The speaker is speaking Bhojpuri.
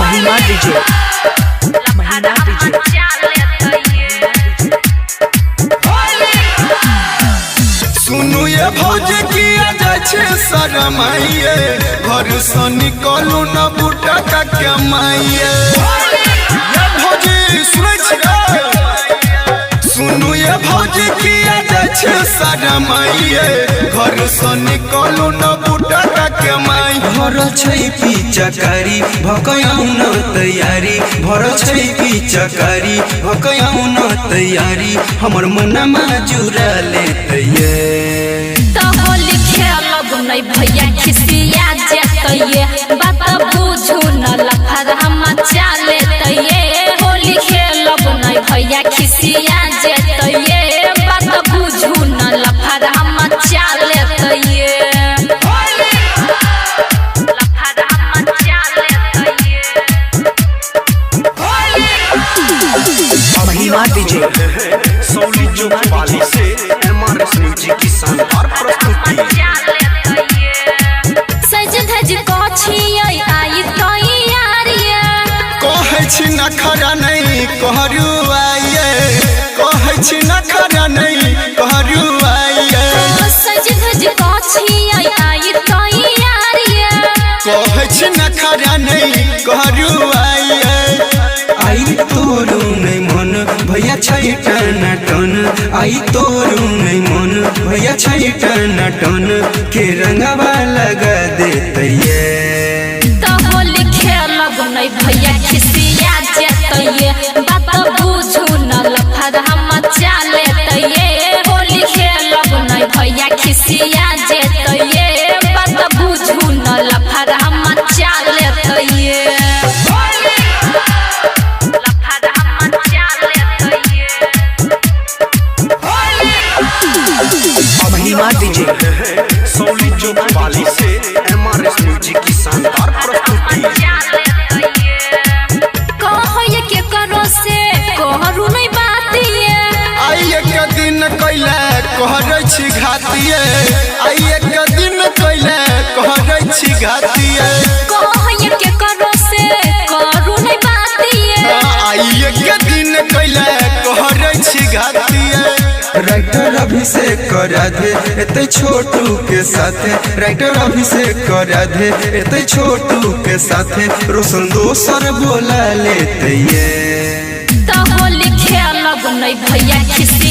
महिमा डीजे सुनु ये भौज किया जाए शरमाइए घर से निकलू न बूटा का कमाइए भौजी सुनु ये भौज किया जाए शरमाइए घर से निकलू न बूटा का कमाई भर छै पिचकारी भकयाउन तैयारी भर छै पिचकारी भकयाउन तैयारी हमर मनमा जुरा लेतैये होली खेलब नहीं भैया खिसिया जेतैये बात बुझू न लफर हम चाले तैये होली खेलब नहीं भैया खिसिया जेतैये बात बुझू न लफर हम चाले तैये महिमा डीजे सौली जो वाली से एमआरएस म्यूजिक की शानदार प्रस्तुति सज धज कोछियै आई तैयारिया कहै छी नखरा नहीं कहरु आइए कहै छी नखरा नहीं कहरु आइए सज धज कोछियै आई तैयारिया कहै छी नखरा नहीं कहरु आइए आई तोरू नहीं मन भैया छै टना टन आई तोरू नहीं मन भैया छै टना टन के रंगवा लगा देतैये होली खेलब नहीं भैया खिसिया जेतैये बात बुझू न लफर हम चाले तैये होली खेलब नहीं भैया खिसिया जेतैये बात बुझू न लफर हम चाले तैये महिमा डीजे सौली जो वाली से एमआरएस म्यूजिक की शानदार प्रस्तुति कहो ये के करो से कहरु नहीं बातिए आई एक दिन कैले कहरै छी घातिए आई एक दिन कैले कहरै छी घातिए कहो ये के करो से कहरु नहीं बातिए आई एक दिन कैले कहरै छी घातिए राइटर अभिषेक करा दे एते छोटू के साथे राइटर अभिषेक करा दे एते छोटू के साथे रोशन दोसर बोला लेतैये होली खेलब नहीं भैया खिसी